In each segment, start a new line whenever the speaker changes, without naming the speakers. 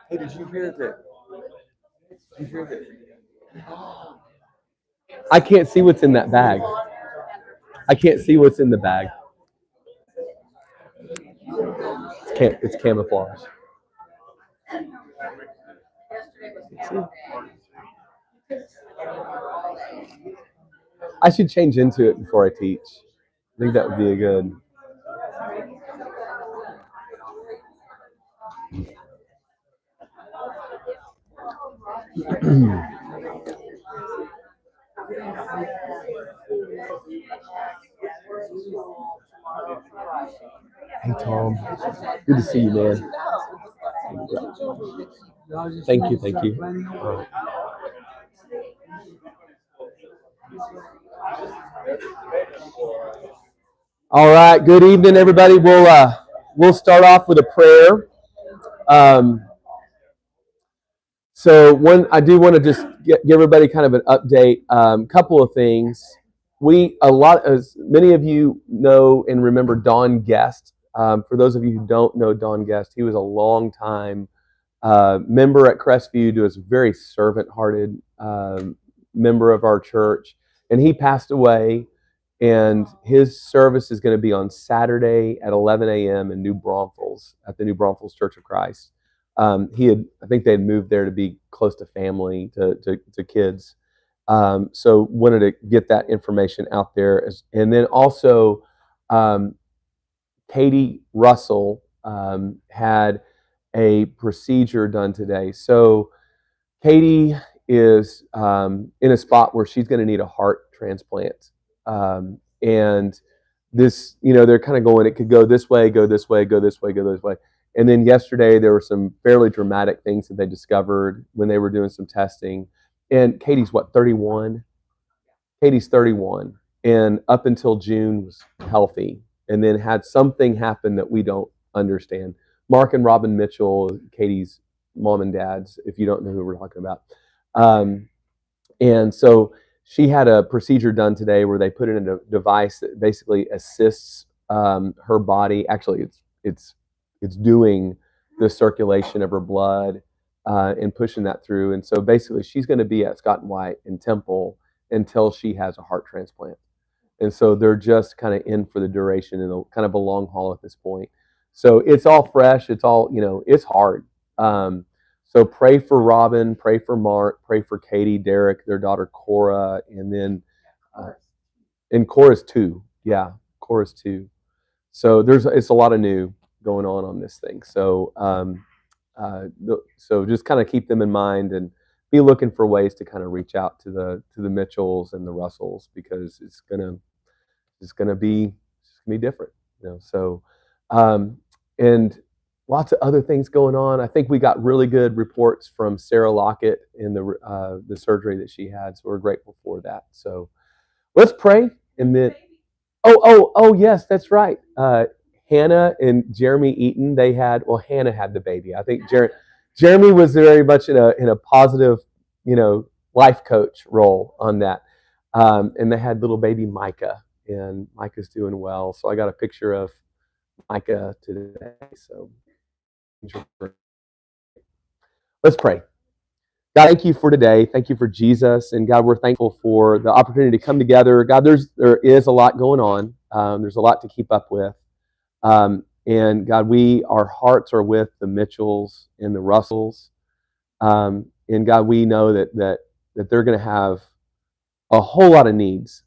Hey, did you hear that? Did you hear that? I can't see what's in that bag. I can't see what's in the bag. It's camouflage. I should change into it before I teach. I think that would be a good. Hey Tom, good to see you, man. Thank you, thank you. All right, good evening, everybody. We'll start off with a prayer. So I do want to just give everybody kind of an update. Couple of things. As many of you know and remember Don Guest. For those of you who don't know Don Guest, he was a long time member at Crestview. He was a very servant-hearted member of our church, and he passed away. And his service is going to be on Saturday at 11 a.m. in New Braunfels at the New Braunfels Church of Christ. I think they had moved there to be close to family, to kids. So wanted to get that information out there. And then also, Katie Russell had a procedure done today. So Katie is in a spot where she's going to need a heart transplant. And this, they're kind of going, it could go this way, go this way, go this way, go this way. And then yesterday, there were some fairly dramatic things that they discovered when they were doing some testing. And Katie's 31? Katie's 31. And up until June was healthy. And then had something happen that we don't understand. Mark and Robin Mitchell, Katie's mom and dad's, if you don't know who we're talking about. And so she had a procedure done today where they put in a device that basically assists her body. Actually, it's doing the circulation of her blood and pushing that through. And so basically, she's going to be at Scott and White in Temple until she has a heart transplant. And so they're just kind of in for the duration and kind of a long haul at this point. So it's all fresh. It's all, it's hard. So pray for Robin, pray for Mark, pray for Katie, Derek, their daughter Cora, and then and Cora's 2. Yeah, Cora's 2. So it's a lot of new going on this thing. So so just kind of keep them in mind and be looking for ways to kind of reach out to the Mitchells and the Russells, because it's gonna be different, So and lots of other things going on. I think we got really good reports from Sarah Lockett in the surgery that she had, so we're grateful for that. So let's pray, and then oh yes, that's right. Hannah and Jeremy Eaton, Hannah had the baby. I think Jeremy was very much in a positive, life coach role on that. And they had little baby Micah, and Micah's doing well. So I got a picture of Micah today. So let's pray. God, thank you for today. Thank you for Jesus. And God, we're thankful for the opportunity to come together. God, there is a lot going on. There's a lot to keep up with. And God, our hearts are with the Mitchells and the Russells. And God, we know that they're going to have a whole lot of needs.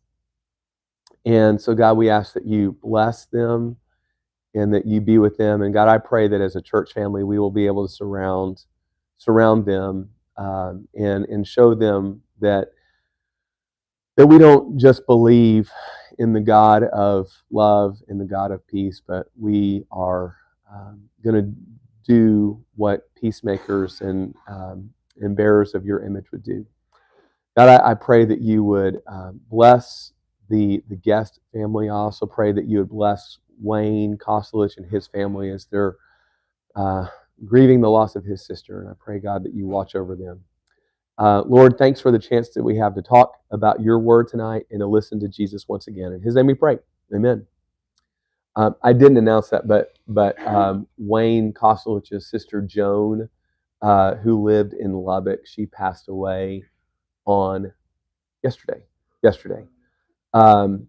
And so God, we ask that you bless them and that you be with them. And God, I pray that as a church family, we will be able to surround them and show them that we don't just believe in the God of love and the God of peace, but we are going to do what peacemakers and bearers of your image would do. God, I pray that you would bless the Guest family. I also pray that you would bless Wayne Kostelich and his family as they're grieving the loss of his sister. And I pray, God, that you watch over them. Lord, thanks for the chance that we have to talk about your word tonight and to listen to Jesus once again. In his name we pray. Amen. I didn't announce that, but but Wayne Koslowich's sister Joan, who lived in Lubbock, she passed away on yesterday. Um,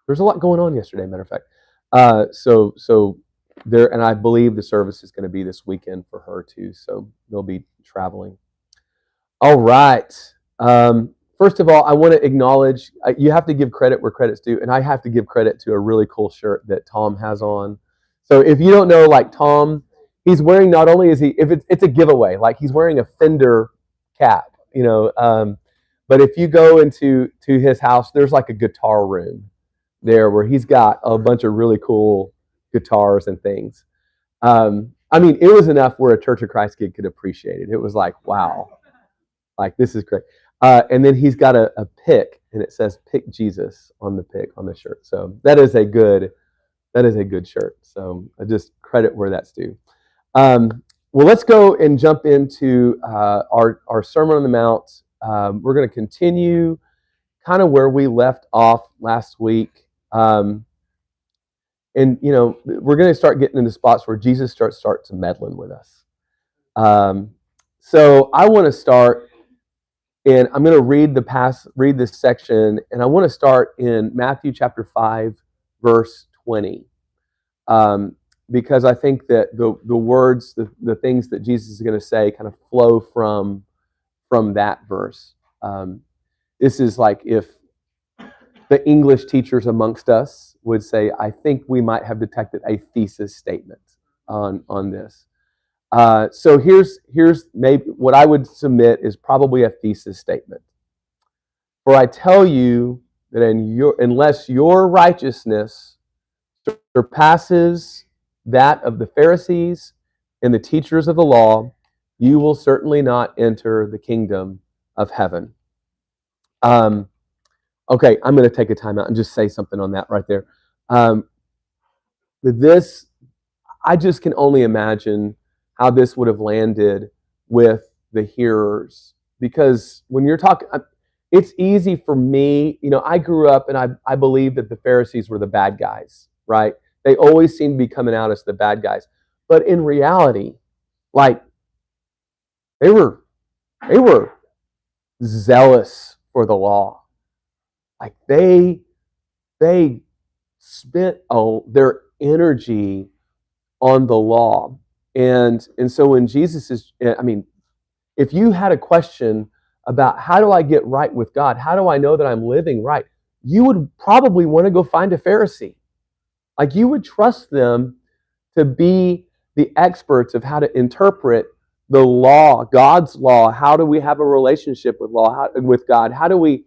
there's a lot going on yesterday, matter of fact. So there, and I believe the service is going to be this weekend for her too. So they'll be traveling. All right. First of all, I want to acknowledge you have to give credit where credit's due, and I have to give credit to a really cool shirt that Tom has on. So if you don't know, like Tom, he's wearing, not only is he, if it's a giveaway, like he's wearing a Fender cap, but if you go into his house, there's like a guitar room there where he's got a bunch of really cool guitars and things. I mean, it was enough where a Church of Christ kid could appreciate it. It was like, wow, like this is great. And then he's got a pick, and it says "Pick Jesus" on the pick on the shirt. So that is a good shirt. So I just credit where that's due. Well, let's go and jump into our Sermon on the Mount. We're going to continue kind of where we left off last week. And we're going to start getting into spots where Jesus starts meddling with us. So I want to start, and I'm going to read this section, and I want to start in Matthew chapter 5, verse 20, because I think that the words, the things that Jesus is going to say, kind of flow from that verse. This is like if the English teachers amongst us would say, I think we might have detected a thesis statement on this. So here's maybe what I would submit is probably a thesis statement. For I tell you that unless your righteousness surpasses that of the Pharisees and the teachers of the law, you will certainly not enter the kingdom of heaven. Okay, I'm going to take a time out and just say something on that right there. I just can only imagine how this would have landed with the hearers, because when you're talking, it's easy for me. I grew up and I believe that the Pharisees were the bad guys, right? They always seem to be coming out as the bad guys, but in reality, like they were zealous for the law. Like they spent their energy on the law. And so when Jesus is, if you had a question about how do I get right with God, how do I know that I'm living right, you would probably want to go find a Pharisee. Like you would trust them to be the experts of how to interpret the law, God's law. How do we have a relationship with with God? How do we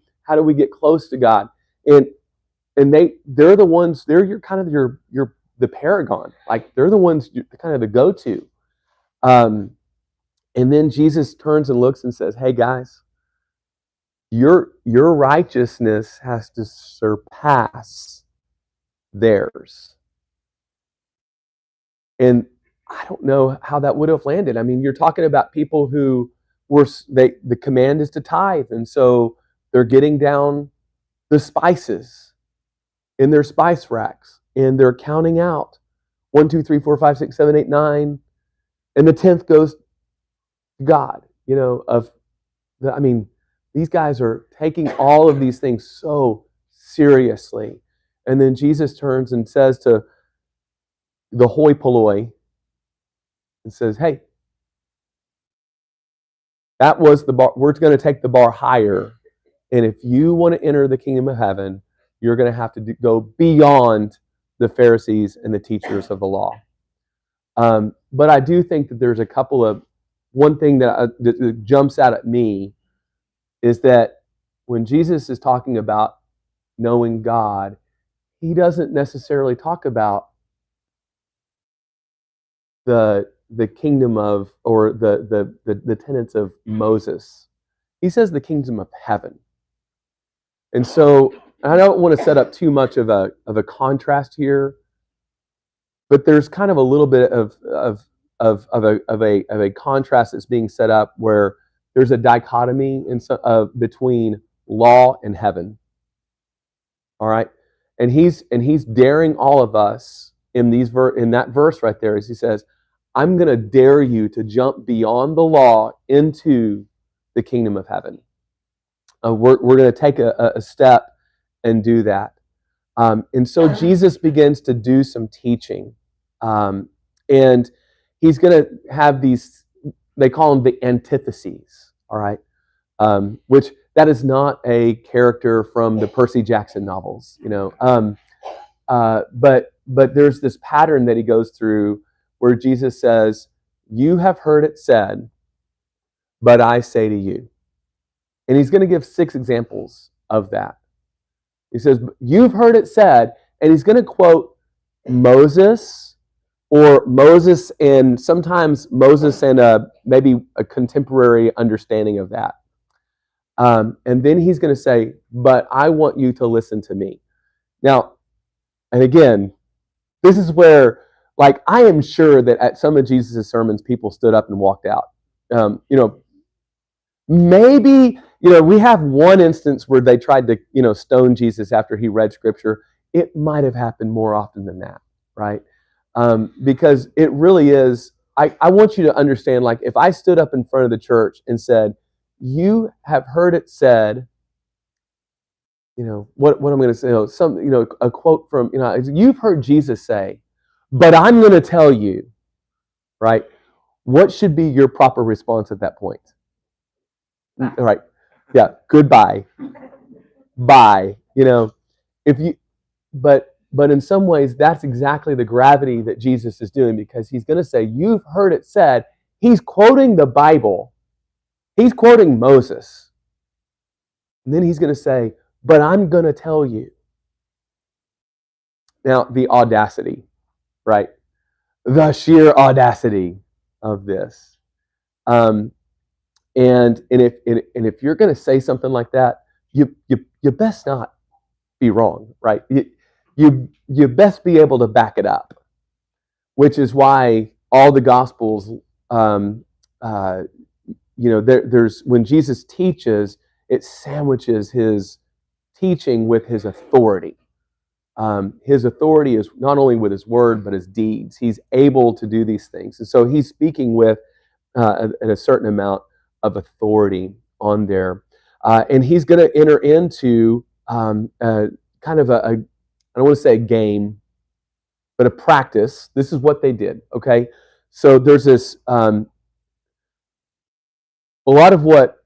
get close to God? And they're the ones, they're the paragon. Like they're the ones kind of the go-to. And then Jesus turns and looks and says, hey guys, your righteousness has to surpass theirs. And I don't know how that would have landed. I mean, you're talking about people who the command is to tithe. And so they're getting down the spices in their spice racks, and they're counting out 1, 2, 3, 4, 5, 6, 7, 8, 9, and the 10th goes to God. These guys are taking all of these things so seriously. And then Jesus turns and says to the hoi polloi and says, hey, that was the bar. We're going to take the bar higher. And if you want to enter the kingdom of heaven, you're going to have to go beyond the Pharisees and the teachers of the law. But I do think that there's one thing that jumps out at me is that when Jesus is talking about knowing God, he doesn't necessarily talk about the kingdom of, or the tenets of Moses. He says the kingdom of heaven. And so I don't want to set up too much of a contrast here, but there's kind of a little bit of a contrast that's being set up where there's a dichotomy between law and heaven. All right, and he's daring all of us in that verse right there is he says, I'm going to dare you to jump beyond the law into the kingdom of heaven. We're going to take a step and do that. And so Jesus begins to do some teaching. And he's going to have these, they call them the antitheses, all right? Which that is not a character from the Percy Jackson novels, you know. But there's this pattern that he goes through where Jesus says, you have heard it said, but I say to you. And he's going to give 6 examples of that. He says, you've heard it said, and he's going to quote Moses, or Moses and sometimes Moses and maybe a contemporary understanding of that. And then he's going to say, but I want you to listen to me. Now, and again, this is where, like, I am sure that at some of Jesus' sermons, people stood up and walked out. Maybe, we have one instance where they tried to, stone Jesus after he read scripture. It might have happened more often than that, right? Because it really is, I want you to understand, like, if I stood up in front of the church and said, you have heard it said, what I'm going to say, a quote from, you've heard Jesus say, but I'm going to tell you, right? What should be your proper response at that point? All right. Yeah. Goodbye. Bye. But in some ways, that's exactly the gravity that Jesus is doing, because he's going to say, you've heard it said. He's quoting the Bible. He's quoting Moses. And then he's going to say, but I'm going to tell you. Now, the audacity, right? The sheer audacity of this. And if you're going to say something like that, you best not be wrong, right? You best be able to back it up, which is why all the Gospels, there's when Jesus teaches, it sandwiches his teaching with his authority. His authority is not only with his word, but his deeds. He's able to do these things. And so he's speaking with a certain amount of authority on there. And he's going to enter into kind of I don't want to say a game, but a practice. This is what they did, okay? So there's this, a lot of what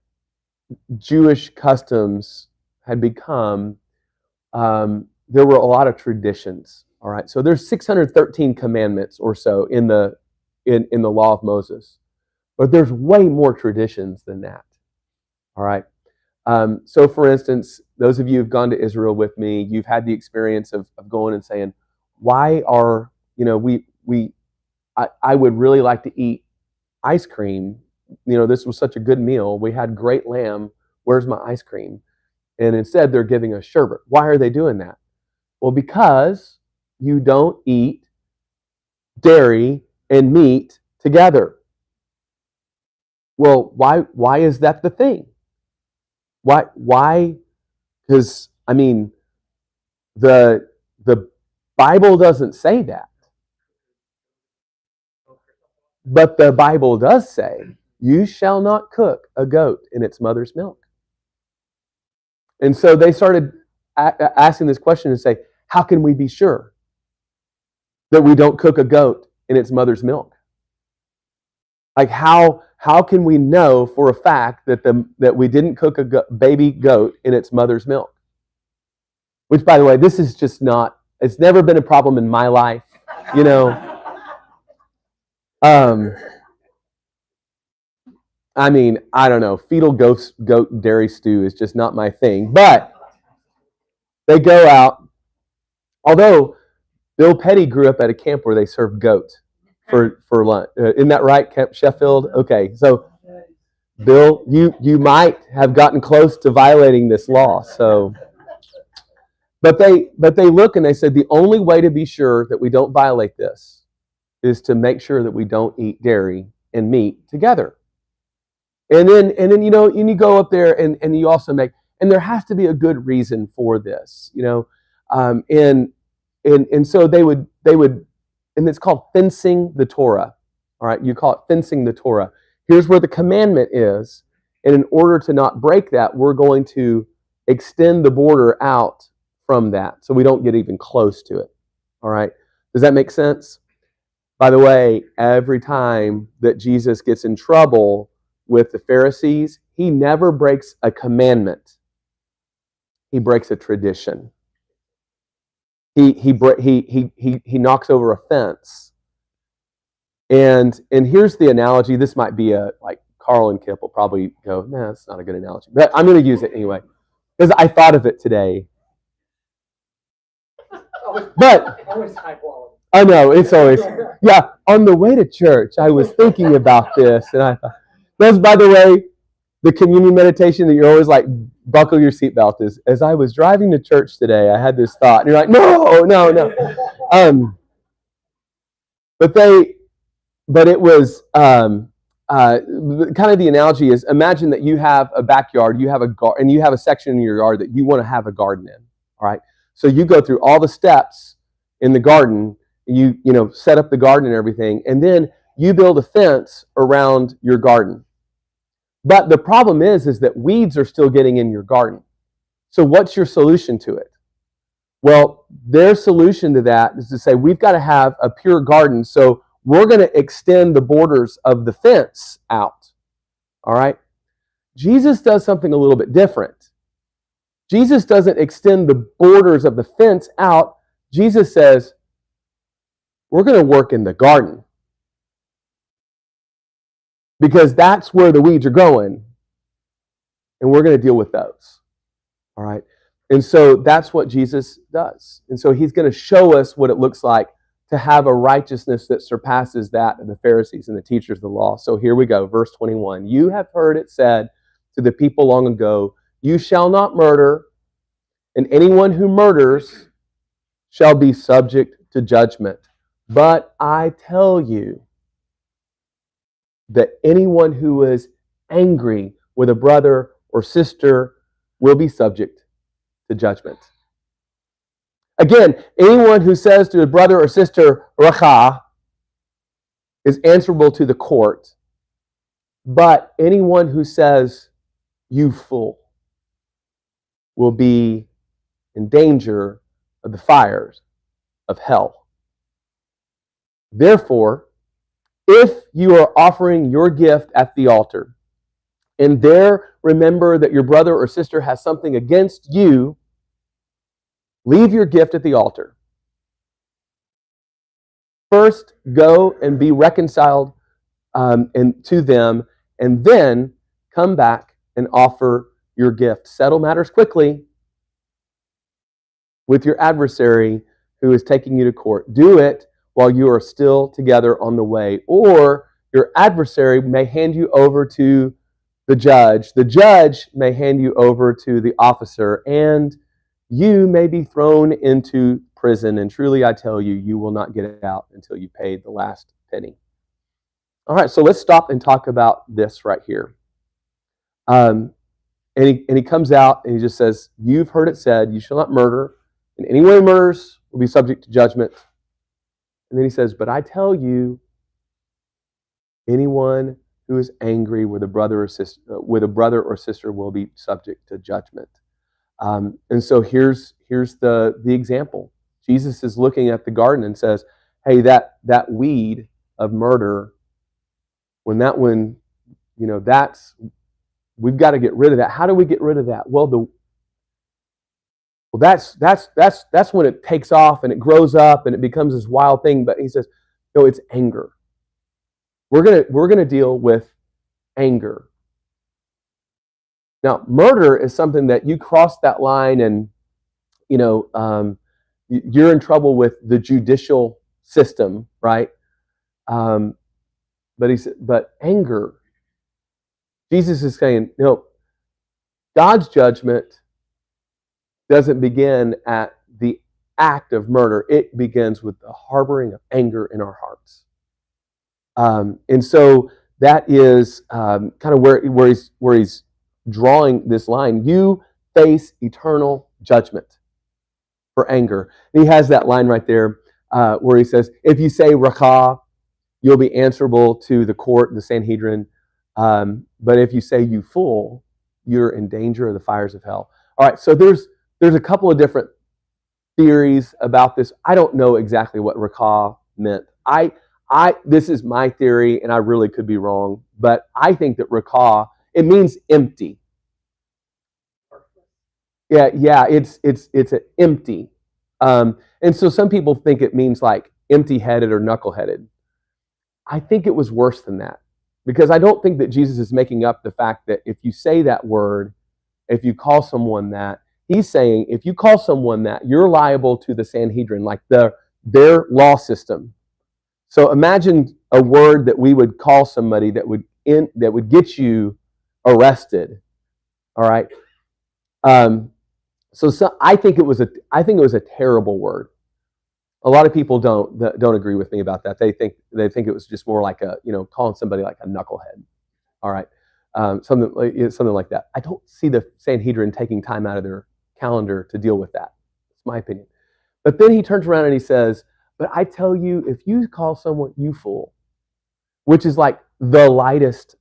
Jewish customs had become, there were a lot of traditions, all right? So there's 613 commandments or so in the law of Moses. But there's way more traditions than that, all right? So for instance, those of you who've gone to Israel with me, you've had the experience of going and saying, why are, I would really like to eat ice cream. This was such a good meal. We had great lamb. Where's my ice cream? And instead they're giving us sherbet. Why are they doing that? Well, because you don't eat dairy and meat together. Well, why is that the thing? Why? Because, the Bible doesn't say that. But the Bible does say, you shall not cook a goat in its mother's milk. And so they started asking this question and say, how can we be sure that we don't cook a goat in its mother's milk? Like, how can we know for a fact that we didn't cook a baby goat in its mother's milk? Which, by the way, this is just not, it's never been a problem in my life, I don't know, fetal goat dairy stew is just not my thing. But they go out, although Bill Petty grew up at a camp where they served goat for lunch. Isn't that right, Camp Sheffield? Okay, so Bill, you might have gotten close to violating this law. So, but they look and they said the only way to be sure that we don't violate this is to make sure that we don't eat dairy and meat together. And then and you go up there and you also make, and there has to be a good reason for this, and so they would and it's called fencing the Torah. All right, you call it fencing the Torah. Here's where the commandment is, and in order to not break that, we're going to extend the border out from that so we don't get even close to it. All right, does that make sense? By the way, every time that Jesus gets in trouble with the Pharisees, he never breaks a commandment. He breaks a tradition. He knocks over a fence. And here's the analogy. This might be like Carl and Kip will probably go, nah, that's not a good analogy. But I'm going to use it anyway because I thought of it today. But
always high quality.
I know, it's always, yeah, on the way to church, I was thinking about this, and I thought, that's, by the way, the communion meditation that you're always like, buckle your seatbelt is, as I was driving to church today, I had this thought, and you're like, no. But it was, kind of the analogy is, imagine that you have a backyard, you have a garden, and you have a section in your yard that you want to have a garden in, all right? So you go through all the steps in the garden, you set up the garden and everything, and then you build a fence around your garden. But the problem is that weeds are still getting in your garden. So what's your solution to it? Well, their solution to that is to say, we've got to have a pure garden, so we're going to extend the borders of the fence out. All right? Jesus does something a little bit different. Jesus doesn't extend the borders of the fence out. Jesus says, we're going to work in the garden. Because that's where the weeds are going. And we're going to deal with those. All right? And so that's what Jesus does. And so he's going to show us what it looks like to have a righteousness that surpasses that of the Pharisees and the teachers of the law. So here we go, verse 21. You have heard it said to the people long ago, you shall not murder, and anyone who murders shall be subject to judgment. But I tell you that anyone who is angry with a brother or sister will be subject to judgment. Again, anyone who says to a brother or sister, Racha, is answerable to the court. But anyone who says, you fool, will be in danger of the fires of hell. Therefore, if you are offering your gift at the altar, and there remember that your brother or sister has something against you, leave your gift at the altar. First, go and be reconciled to them, and then come back and offer your gift. Settle matters quickly with your adversary who is taking you to court. Do it while you are still together on the way, or your adversary may hand you over to the judge. The judge may hand you over to the officer, and you may be thrown into prison. And truly, I tell you, you will not get out until you pay the last penny. All right, so let's stop and talk about this right here. And he comes out and he just says, you've heard it said, you shall not murder, and anyone who murders will be subject to judgment. And then he says, but I tell you, anyone who is angry with a brother or sister will be subject to judgment. And so here's the example. Jesus is looking at the garden and says, hey, that weed of murder, when that one, we've got to get rid of that. How do we get rid of that? Well, that's when it takes off and it grows up and it becomes this wild thing. But he says, no, it's anger. We're gonna deal with anger. Now, murder is something that you cross that line and, you're in trouble with the judicial system, right? But anger, Jesus is saying, God's judgment doesn't begin at the act of murder. It begins with the harboring of anger in our hearts. And so that is kind of where he's drawing this line. You face eternal judgment for anger. And he has that line right there. where he says, if you say rakah, you'll be answerable to the court, the Sanhedrin. But if you say you fool, you're in danger of the fires of hell. All right, so there's a couple of different theories about this. I don't know exactly what rakah meant. This is my theory, and I really could be wrong, but I think that rakah, it means empty. Yeah, it's an empty. And so some people think it means like empty-headed or knuckle-headed. I think it was worse than that, because I don't think that Jesus is making up the fact that if you say that word, if you call someone that, he's saying if you call someone that, you're liable to the Sanhedrin, like their law system. So imagine a word that we would call somebody that would get you arrested. All right. So I think it was a terrible word. A lot of people don't agree with me about that. They think it was just more like calling somebody like a knucklehead. All right, something like that. I don't see the Sanhedrin taking time out of their calendar to deal with that. It's my opinion. But then he turns around and he says, "But I tell you, if you call someone you fool," which is like the lightest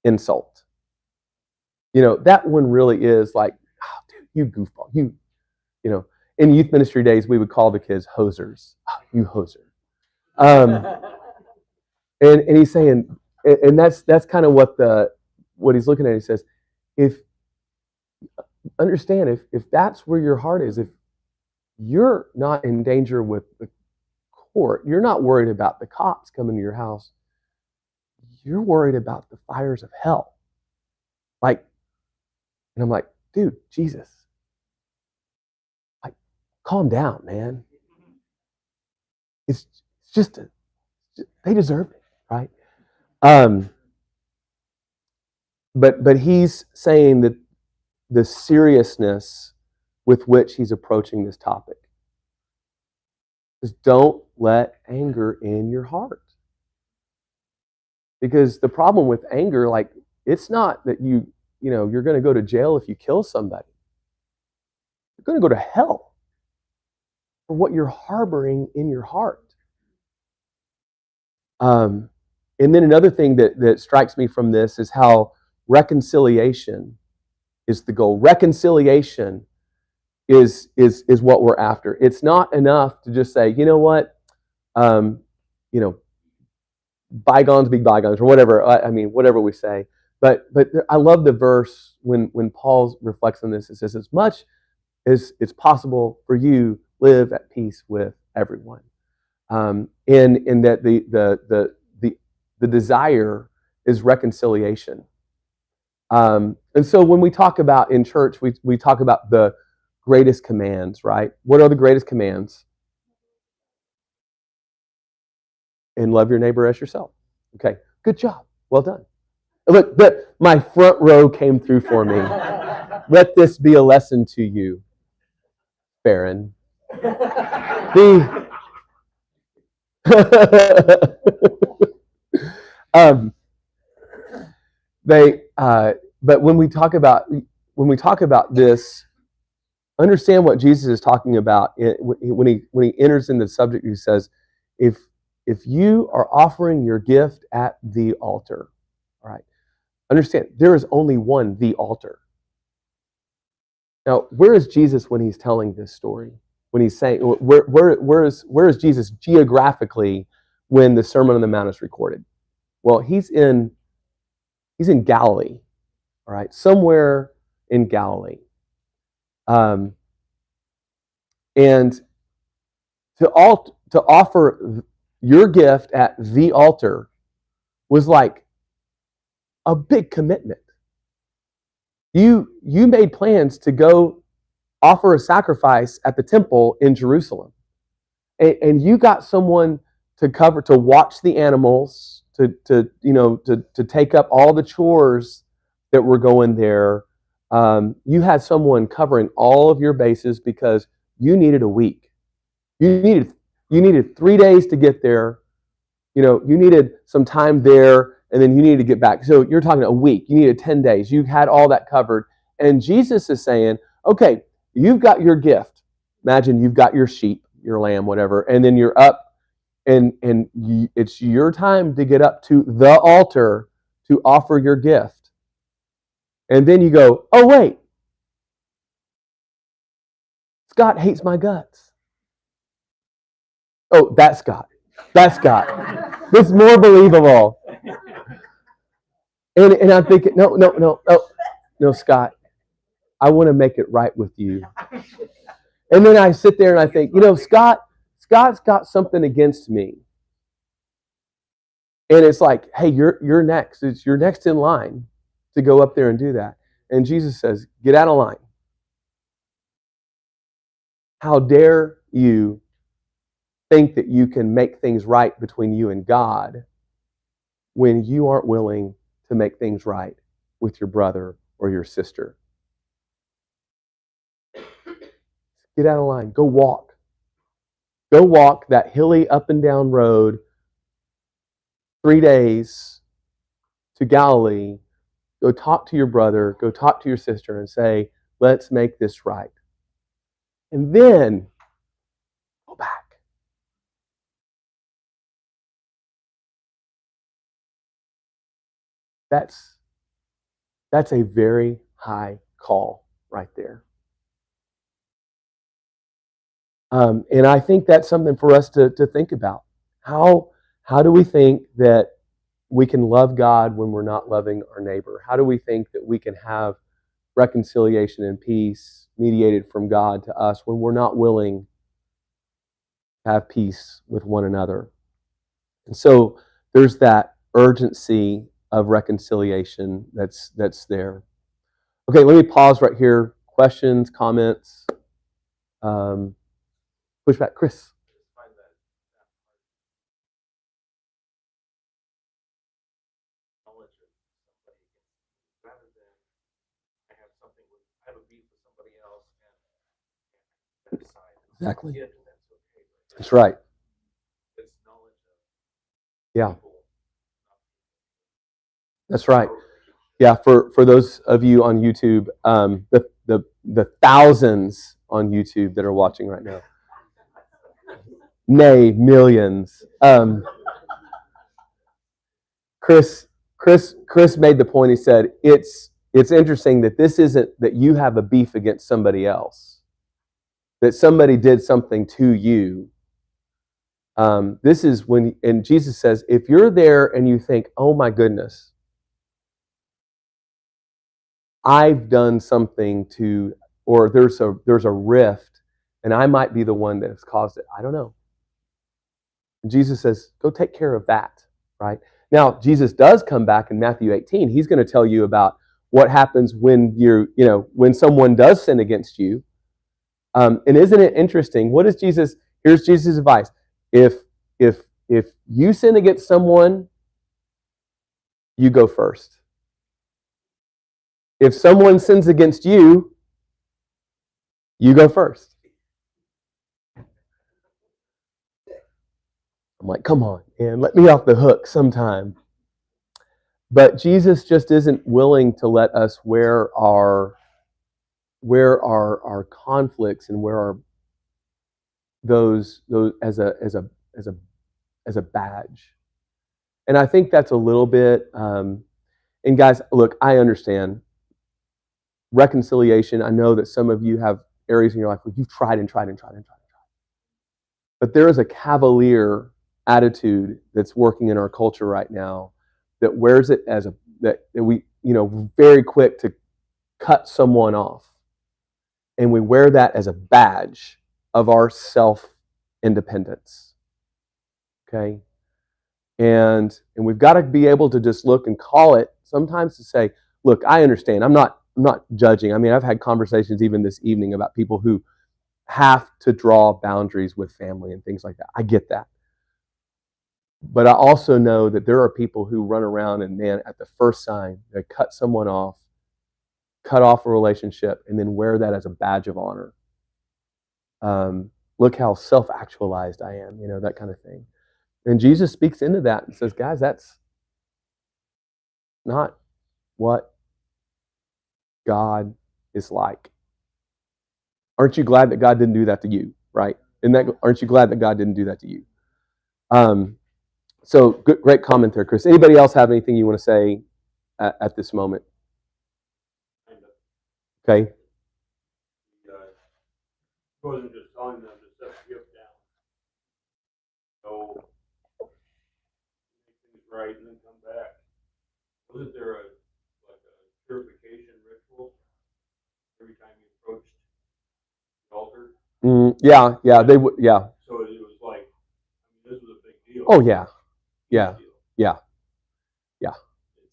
insult, that one really is like, "Oh, dude, you goofball, you know." In youth ministry days, we would call the kids hosers. Oh, you hoser. And he's saying, and that's kind of what he's looking at. He says, if that's where your heart is, if you're not in danger with the court, you're not worried about the cops coming to your house, you're worried about the fires of hell. Like, and I'm like, dude, Jesus, like, calm down, man. It's just they deserve it, right? But he's saying that the seriousness with which he's approaching this topic is, don't let anger in your heart. Because the problem with anger, like, it's not that you're going to go to jail if you kill somebody. You're going to go to hell for what you're harboring in your heart. And then another thing that strikes me from this is how reconciliation is the goal. Reconciliation is what we're after. It's not enough to just say, you know what, bygones be bygones, or whatever. Whatever we say. But I love the verse when Paul reflects on this. It says, as much as it's possible for you, live at peace with everyone. And that the desire is reconciliation. And so when we talk about in church, we talk about the greatest commands, right? What are the greatest commands? And love your neighbor as yourself. Okay, good job. Well done. Look, my front row came through for me. Let this be a lesson to you, Baron. But when we talk about this, understand what Jesus is talking about when he enters into the subject. He says, if you are offering your gift at the altar, all right, understand there is only one, the altar. Now, where is Jesus when he's telling this story? When he's saying, where is Jesus geographically when the Sermon on the Mount is recorded? Well, he's in Galilee, all right, somewhere in Galilee. And to offer your gift at the altar was like a big commitment. You made plans to go offer a sacrifice at the temple in Jerusalem, and you got someone to watch the animals, to take up all the chores that were going there. You had someone covering all of your bases because you needed a week. You needed 3 days to get there. You needed some time there, and then you needed to get back. So you're talking a week. You needed 10 days. You had all that covered. And Jesus is saying, okay, you've got your gift. Imagine you've got your sheep. your lamb, whatever, and then you're up, and it's your time to get up to the altar to offer your gift. And then you go, oh wait, Scott hates my guts. Oh, that's Scott. That's Scott. This is more believable. And I'm thinking, no, Scott, I want to make it right with you. And then I sit there and I think, Scott's got something against me. And it's like, hey, you're next. You're next in line to go up there and do that. And Jesus says, get out of line. How dare you think that you can make things right between you and God when you aren't willing to make things right with your brother or your sister? Get out of line. Go walk. Go walk that hilly up and down road 3 days to Galilee. Go talk to your brother. Go talk to your sister and say, let's make this right. And then go back. That's a very high call right there. And I think that's something for us to think about. How do we think that we can love God when we're not loving our neighbor? How do we think that we can have reconciliation and peace mediated from God to us when we're not willing to have peace with one another? And so there's that urgency of reconciliation that's there. Okay, let me pause right here. Questions, comments, pushback. Chris. Exactly. That's right. Yeah. That's right. Yeah, for those of you on YouTube, the thousands on YouTube that are watching right now, nay, millions. Chris made the point. He said it's interesting that this isn't that you have a beef against somebody else, that somebody did something to you. This is when, and Jesus says, if you're there and you think, oh my goodness, I've done something to, or there's a rift, and I might be the one that has caused it. I don't know. And Jesus says, go take care of that, right? Now, Jesus does come back in Matthew 18. He's going to tell you about what happens when when someone does sin against you. And isn't it interesting? What is Jesus? Here's Jesus' advice. If you sin against someone, you go first. If someone sins against you, you go first. I'm like, come on, man, let me off the hook sometime. But Jesus just isn't willing to let us wear our conflicts and wear our those as a badge. And I think that's a little bit. And guys, look, I understand reconciliation. I know that some of you have areas in your life where you've tried. But there is a cavalier attitude that's working in our culture right now that wears it as that we very quick to cut someone off, and we wear that as a badge of our self-independence. Okay, and we've got to be able to just look and call it sometimes to say, look, I understand. I'm not judging. I mean, I've had conversations even this evening about people who have to draw boundaries with family and things like that. I get that. But I also know that there are people who run around and, man, at the first sign, they cut someone off, cut off a relationship, and then wear that as a badge of honor. Look how self-actualized I am, that kind of thing. And Jesus speaks into that and says, guys, that's not what God is like. Aren't you glad that God didn't do that to you, right? Aren't you glad that God didn't do that to you? So good, great comment there, Chris. Anybody else have anything you want to say at this moment? Okay.
He wasn't just telling them to set the gift down. So make things right and then come back. Wasn't there a purification ritual every time you approached the altar?
Yeah, they would. Yeah.
So it was like, I mean, this was a big deal.
Oh yeah. It's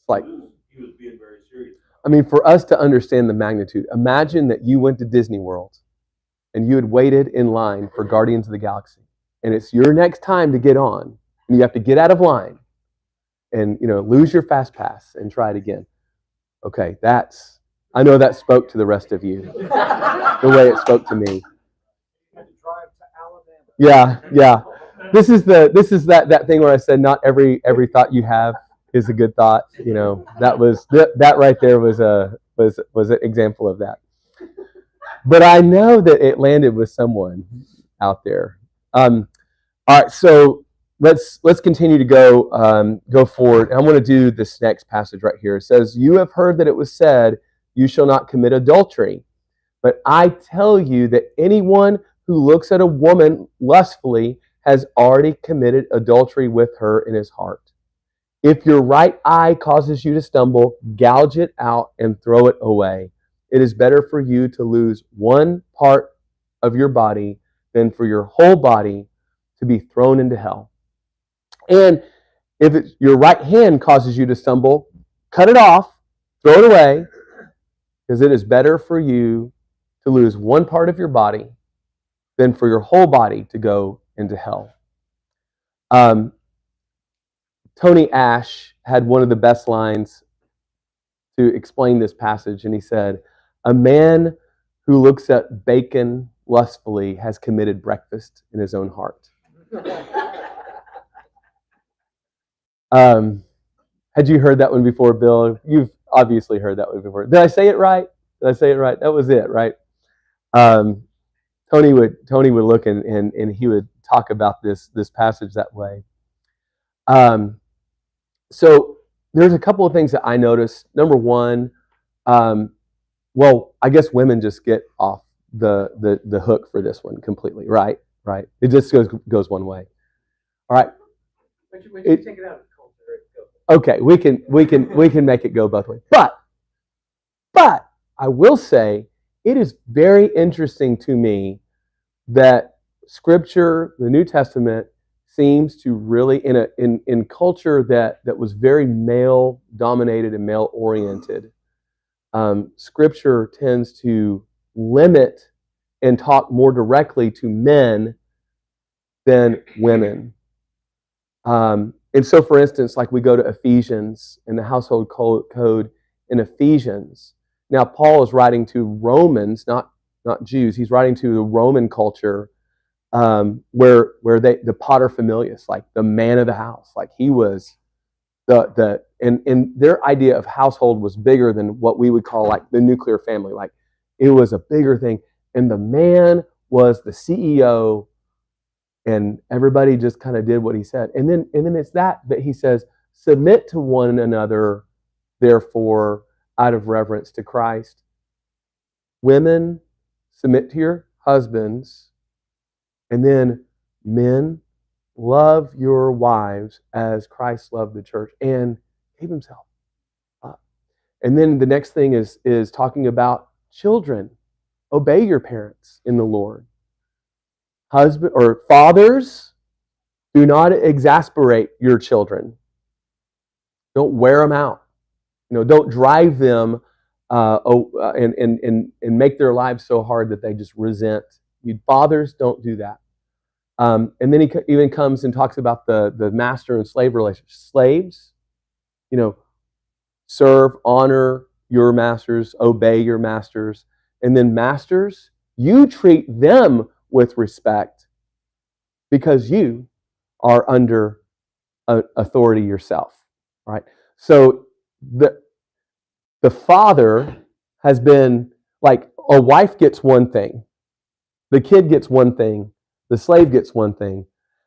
like
he was being very serious.
I mean, for us to understand the magnitude, imagine that you went to Disney World and you had waited in line for Guardians of the Galaxy, and it's your next time to get on, and you have to get out of line and lose your fast pass and try it again. Okay, I know that spoke to the rest of you the way it spoke to me. Yeah. This is that thing where I said not every thought you have is a good thought. That right there was an example of that. But I know that it landed with someone out there. All right, so let's continue to go forward. I want to do this next passage right here. It says, "You have heard that it was said, 'You shall not commit adultery.' But I tell you that anyone who looks at a woman lustfully has already committed adultery with her in his heart. If your right eye causes you to stumble, gouge it out and throw it away. It is better for you to lose one part of your body than for your whole body to be thrown into hell. And if your right hand causes you to stumble, cut it off, throw it away, because it is better for you to lose one part of your body than for your whole body to go into hell." Tony Ash had one of the best lines to explain this passage, and he said, "A man who looks at bacon lustfully has committed breakfast in his own heart." Had you heard that one before, Bill? You've obviously heard that one before. Did I say it right? That was it, right? Tony would look and he would talk about this passage that way. So there's a couple of things that I noticed. Number one, well, I guess women just get off the hook for this one completely, right? Right. It just goes one way. All right.
But you take it out of the culture, it goes.
Okay, we can make it go both ways. But I will say it is very interesting to me that Scripture, the New Testament, seems to really in culture that was very male dominated and male oriented. Scripture tends to limit and talk more directly to men than women. And so, for instance, like we go to Ephesians and the household code in Ephesians. Now, Paul is writing to Romans, not Jews. He's writing to the Roman culture, where the paterfamilias, like the man of the house, like he was and their idea of household was bigger than what we would call like the nuclear family. Like it was a bigger thing, and the man was the CEO. And everybody just kind of did what he said. And then it's that he says, "Submit to one another, therefore, out of reverence to Christ." Women, submit to your husbands. And then men, love your wives as Christ loved the church and gave himself up. And then the next thing is talking about children. Obey your parents in the Lord. Husband or fathers, do not exasperate your children. Don't wear them out. Don't drive them and make their lives so hard that they just resent. You fathers, don't do that. And then he even comes and talks about the master and slave relationship. Slaves, serve, honor your masters, obey your masters, and then masters, you treat them with respect because you are under authority yourself, right? So the father has been like, a wife gets one thing, the kid gets one thing, The slave gets one thing.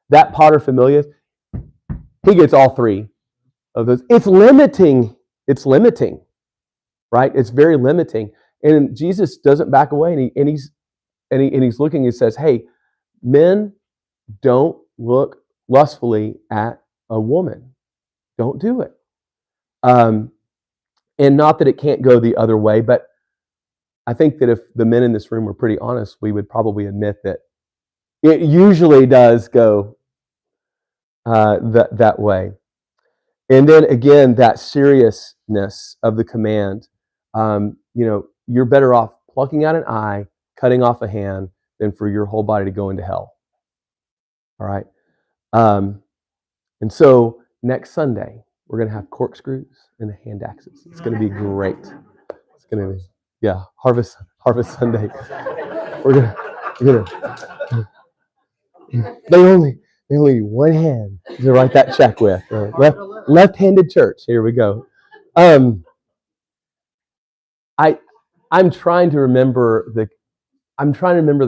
That paterfamilias, he gets all three of those. It's limiting. It's limiting, right? It's very limiting. And Jesus doesn't back away, and he's looking and says, "Hey, men, don't look lustfully at a woman. Don't do it." And not that it can't go the other way, but I think that if the men in this room were pretty honest, we would probably admit that it usually does go that way. And then again, that seriousness of the command. You're better off plucking out an eye, cutting off a hand, than for your whole body to go into hell. All right. And so next Sunday, we're going to have corkscrews and hand axes. It's going to be great. It's going to be, Harvest Sunday. We're gonna they only need one hand to write that check with. Left-handed church. Here we go. I'm trying to remember the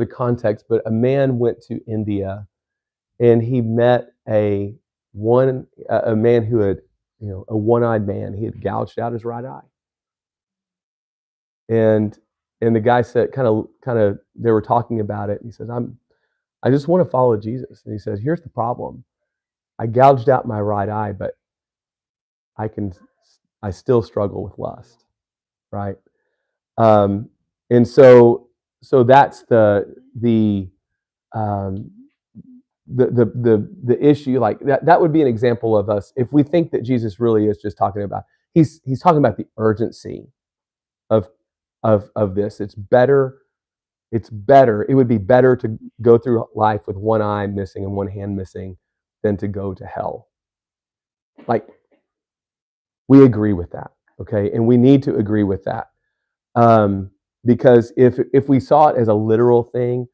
context, but a man went to India and he met a man who had, a one-eyed man. He had gouged out his right eye. And the guy said, kind of, they were talking about it. And he says, I just want to follow Jesus. And he says, here's the problem. I gouged out my right eye, but I still struggle with lust, right? And so that's the issue. Like that would be an example of us if we think that Jesus really is just talking about. He's talking about the urgency of this. It's better. It would be better to go through life with one eye missing and one hand missing than to go to hell. Like, we agree with that, okay? And we need to agree with that. Because if we saw it as a literal thing,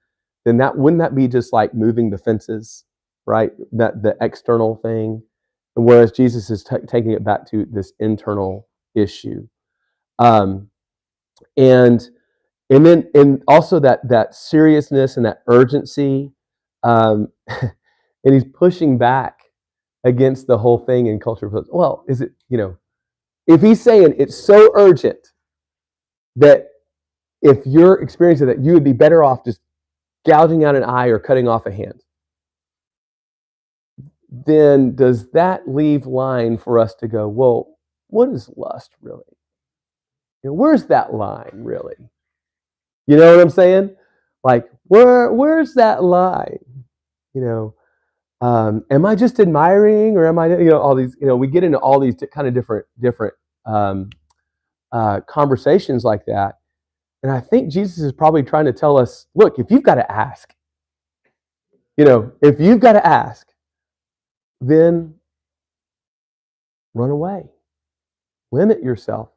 then wouldn't that be just like moving the fences, right? That the external thing. And whereas Jesus is taking it back to this internal issue. And also that seriousness and that urgency, and he's pushing back against the whole thing in culture. Well, is it, if he's saying it's so urgent that if you're experiencing that, you would be better off just gouging out an eye or cutting off a hand, then does that leave line for us to go, well, what is lust really? Where's that line really? You know what I'm saying? Like, where's that line? Am I just admiring, or am I, all these, we get into all these kind of different conversations like that. And I think Jesus is probably trying to tell us, look, if you've got to ask, then run away, limit yourself,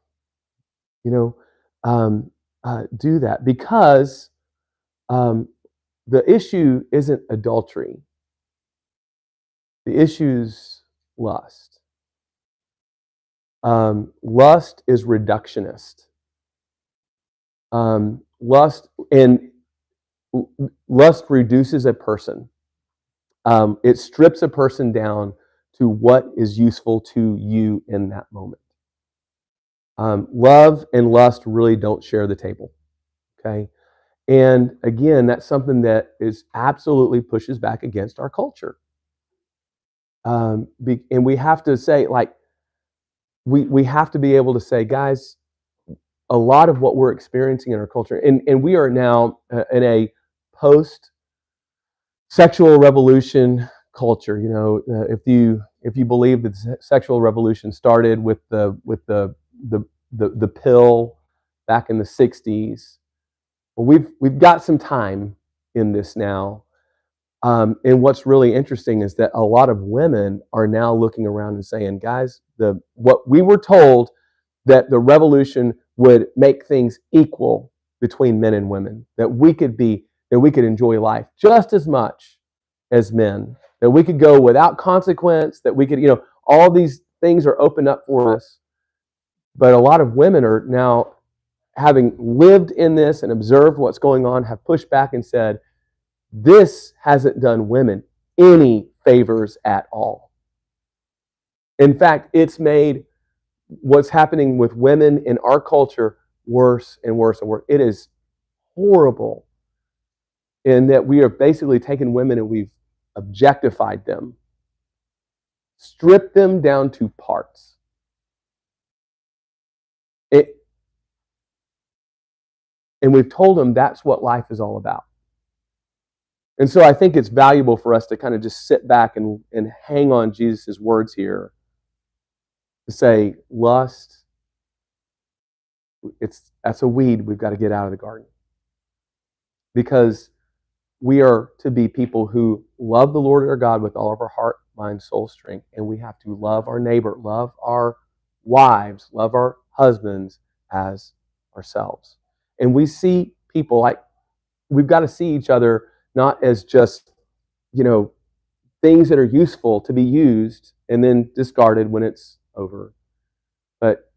do that, because the issue isn't adultery. The issue's lust. Lust is reductionist. Lust reduces a person. It strips a person down to what is useful to you in that moment. Love and lust really don't share the table. Okay. And again, that's something that is absolutely pushes back against our culture. And we have to say, like, we have to be able to say, guys, a lot of what we're experiencing in our culture, and we are now in a post-sexual revolution culture. If you believe that the sexual revolution started with the pill back in the 60s, well, we've got some time in this now. And what's really interesting is that a lot of women are now looking around and saying, guys, what we were told, that the revolution would make things equal between men and women, that we could enjoy life just as much as men, that we could go without consequence, that we could, all these things are opened up for us. But a lot of women are now, having lived in this and observed what's going on, have pushed back and said, This hasn't done women any favors at all. In fact, it's made what's happening with women in our culture worse and worse and worse. It is horrible in that we are basically taking women and we've objectified them, stripped them down to parts. And we've told them that's what life is all about. And so I think it's valuable for us to kind of just sit back and hang on Jesus' words here to say, lust, that's a weed we've got to get out of the garden. Because we are to be people who love the Lord our God with all of our heart, mind, soul, strength. And we have to love our neighbor, love our wives, love our husbands as ourselves. And we see people like, we've got to see each other not as just, things that are useful to be used and then discarded when it's over. But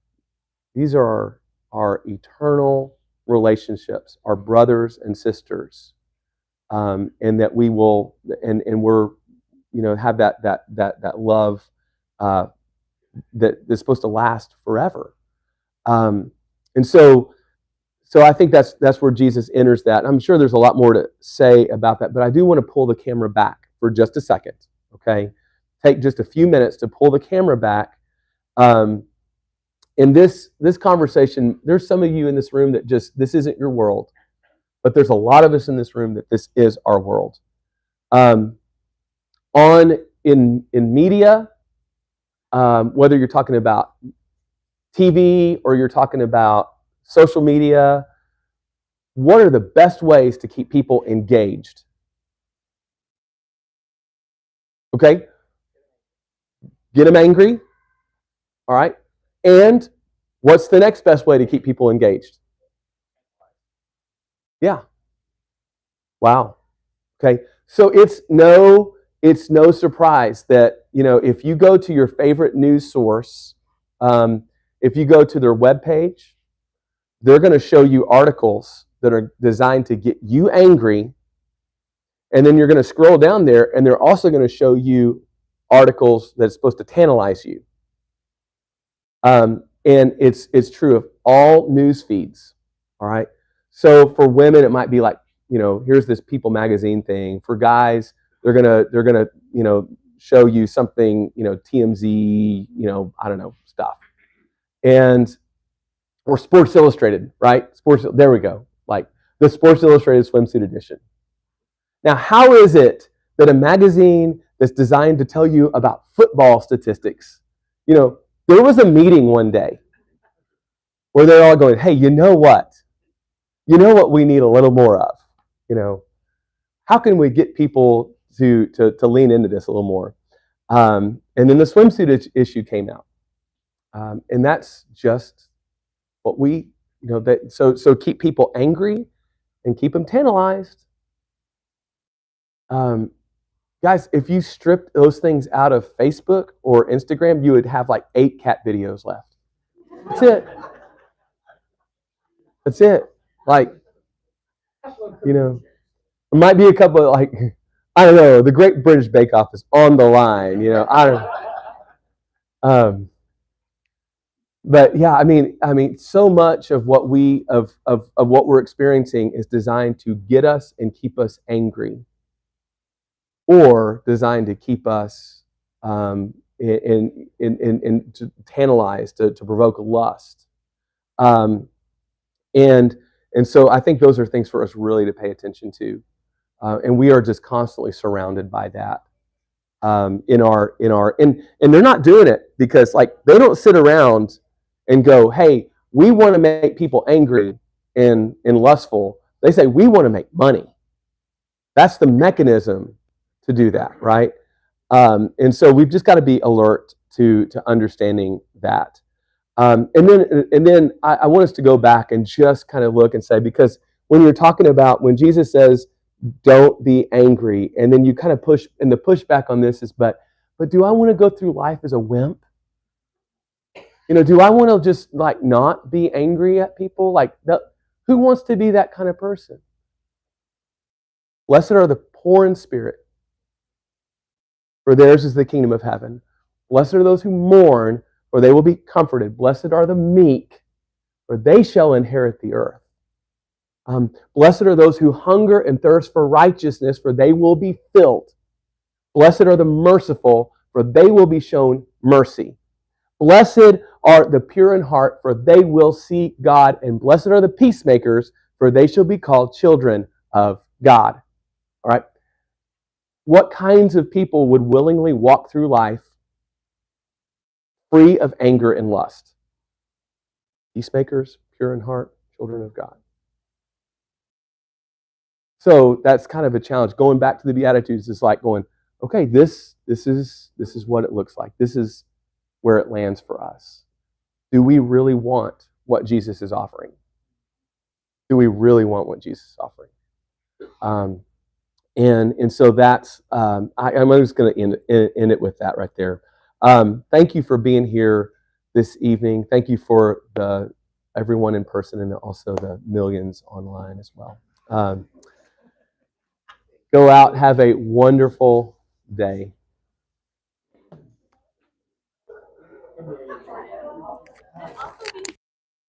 these are our eternal relationships, our brothers and sisters, and that we will, and we're, have that love that's supposed to last forever. And so I think that's where Jesus enters that. I'm sure there's a lot more to say about that, but I do want to pull the camera back for just a second, okay? Take just a few minutes to pull the camera back. In this conversation, there's some of you in this room that this isn't your world, but there's a lot of us in this room that this is our world. In media, whether you're talking about TV or you're talking about social media, what are the best ways to keep people engaged? Okay? Get them angry. All right? And what's the next best way to keep people engaged? Yeah. Wow. Okay. So it's no surprise that, if you go to your favorite news source, if you go to their webpage, they're going to show you articles that are designed to get you angry. And then you're going to scroll down there and they're also going to show you articles that's supposed to tantalize you. And it's true of all news feeds. All right. So for women, it might be like, here's this People magazine thing. For guys, they're gonna show you something, TMZ, I don't know, stuff. Or Sports Illustrated, right? There we go. Like the Sports Illustrated swimsuit edition. Now, how is it that a magazine that's designed to tell you about football statistics, there was a meeting one day where they're all going, hey, you know what? You know what we need a little more of? How can we get people to lean into this a little more? And then the swimsuit issue came out. And that's just what we, so keep people angry and keep them tantalized. Guys, if you stripped those things out of Facebook or Instagram, you would have like 8 cat videos left. That's it. That's it. Like, there might be a couple of, like, I don't know, the Great British Bake Off is on the line, I don't but yeah, I mean, so much of what what we're experiencing is designed to get us and keep us angry, or designed to keep us in to tantalize, to provoke lust, and so I think those are things for us really to pay attention to, and we are just constantly surrounded by that. And they're not doing it because like they don't sit around and go, hey, we want to make people angry and lustful. They say, we want to make money. That's the mechanism to do that, right? And so we've just got to be alert to understanding that. And then I want us to go back and just kind of look and say, because when you're talking about, when Jesus says, don't be angry, and then you kind of push, and the pushback on this is, but do I want to go through life as a wimp? Do I want to just like not be angry at people? Like, who wants to be that kind of person? Blessed are the poor in spirit, for theirs is the kingdom of heaven. Blessed are those who mourn, for they will be comforted. Blessed are the meek, for they shall inherit the earth. Blessed are those who hunger and thirst for righteousness, for they will be filled. Blessed are the merciful, for they will be shown mercy. Blessed are the pure in heart, for they will see God. And blessed are the peacemakers, for they shall be called children of God. All right. What kinds of people would willingly walk through life free of anger and lust? Peacemakers, pure in heart, children of God. So that's kind of a challenge. Going back to the Beatitudes is like going, okay, this is what it looks like. This is where it lands for us. Do we really want what Jesus is offering? Do we really want what Jesus is offering? And so that's I'm just going to end it with that right there. Thank you for being here this evening. Thank you for everyone in person and also the millions online as well. Go out, have a wonderful day.